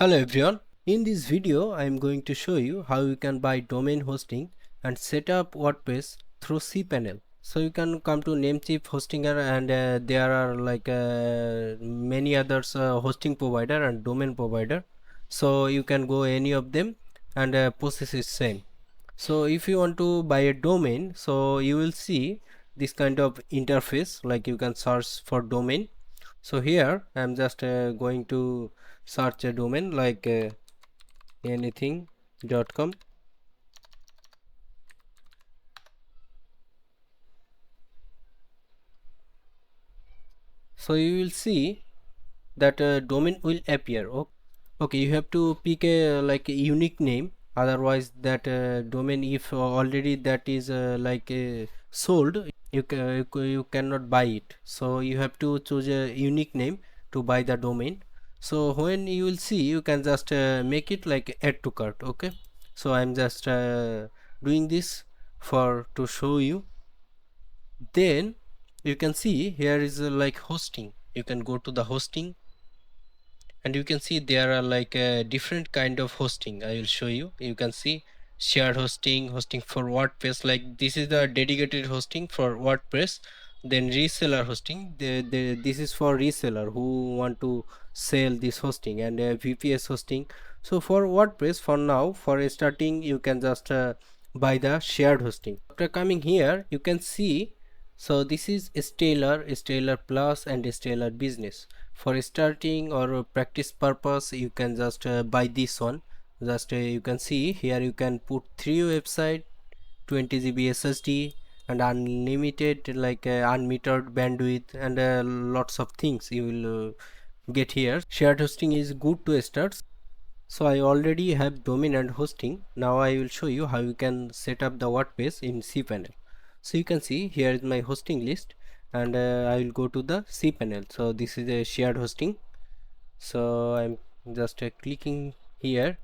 Hello everyone, in this video I am going to show you how you can buy domain hosting and set up WordPress through cPanel. So you can come to Namecheap Hostinger and there are many others hosting provider and domain provider. So you can go any of them and process is same. So if you want to buy a domain, so you will see this kind of interface, like you can search for domain. So here I am just going to search a domain like anything.com. So you will see that domain will appear. Okay, you have to pick a a unique name, otherwise that domain, if already that is sold, you cannot buy it. So you have to choose a unique name to buy the domain. So when you will see, you can just make it like add to cart. Okay, so I'm just doing this for to show you. Then you can see here is like hosting. You can go to the hosting and you can see there are different kind of hosting. I will show you. You can see shared hosting, hosting for WordPress, like this is the dedicated hosting for WordPress. Then reseller hosting, this is for reseller who want to sell this hosting, and VPS hosting. So for WordPress, for now, for starting, you can just buy the shared hosting. After coming here, you can see, so this is Stellar Plus and Stellar Business. For starting or practice purpose, you can just buy this one. Just you can see here, you can put 3 website, 20 GB SSD, and unlimited unmetered bandwidth, and lots of things you will get here. Shared hosting is good to start. So I already have domain and hosting. Now I will show you how you can set up the WordPress in cPanel. So you can see here is my hosting list, and I will go to the cPanel. So this is a shared hosting. So I'm just clicking here.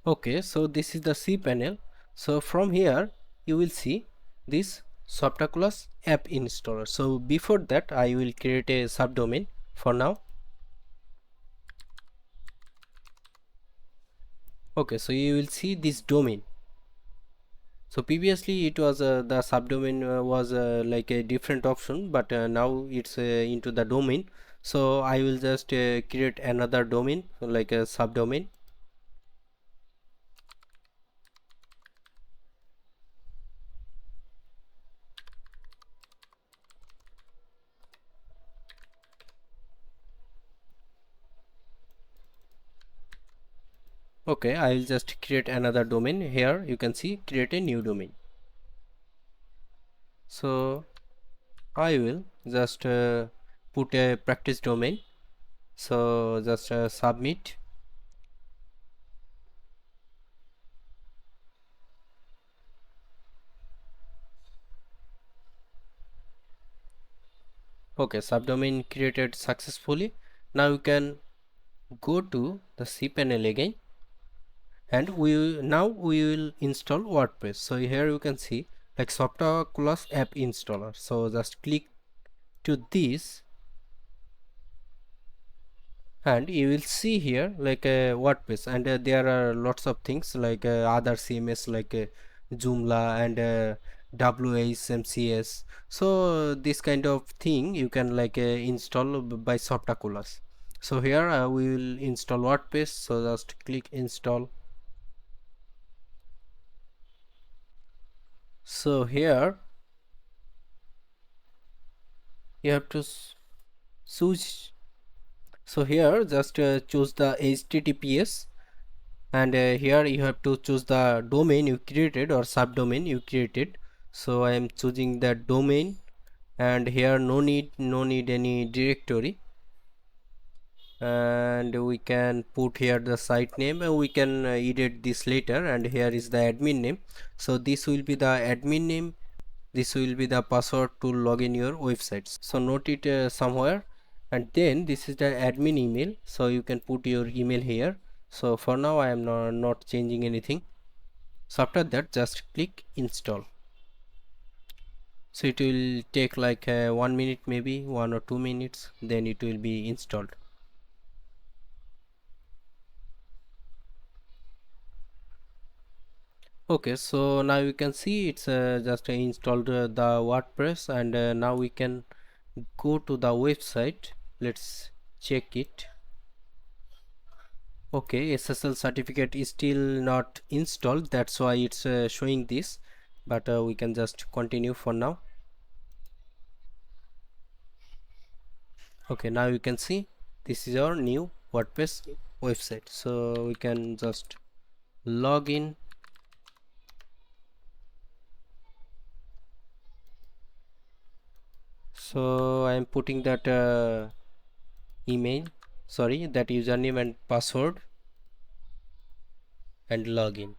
Okay, so this is the cPanel. So from here you will see this Softaculous app installer. So before that, I will create a subdomain for now. Okay, so you will see this domain. So previously it was the subdomain was like a different option, but now it's into the domain. So I will just create another domain, like a subdomain. Okay, I will just create another domain. Here you can see create a new domain. So I will just put a practice domain. So just submit. Okay, subdomain created successfully. Now you can go to the cPanel again, and now we will install WordPress. So here you can see like Softaculous app installer. So just click to this, and you will see here like a WordPress, and there are lots of things like other CMS like Joomla and WHMCS. So this kind of thing you can install by Softaculous. So here we will install WordPress. So just click install. So here you have to choose. So here just choose the HTTPS, and here you have to choose the domain you created or subdomain you created. So I am choosing that domain, and here no need any directory, and we can put here the site name, and we can edit this later. And here is the admin name. So this will be the admin name, this will be the password to log in your websites. So note it somewhere. And then this is the admin email, so you can put your email here. So for now I am not changing anything. So after that, just click install. So it will take like 1 minute, maybe 1 or 2 minutes, then it will be installed. Okay, so now you can see it's just installed the WordPress, and now we can go to the website. Let's check it. Okay, SSL certificate is still not installed, that's why it's showing this, but we can just continue for now. Okay, now you can see this is our new WordPress website, so we can just log in. So I am putting that email, sorry, that username and password, and login.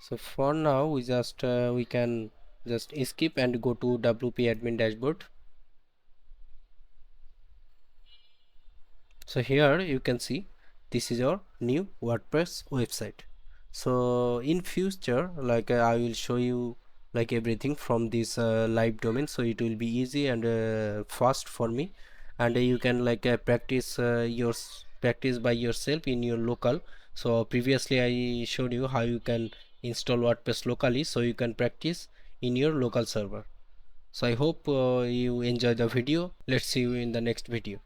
So for now we just we can just skip and go to WP admin dashboard. So here you can see this is our new WordPress website. So in future, like I will show you like everything from this live domain, so it will be easy and fast for me, and you can like practice by yourself in your local. So previously I showed you how you can install WordPress locally, so you can practice in your local server. So I hope you enjoy the video. Let's see you in the next video.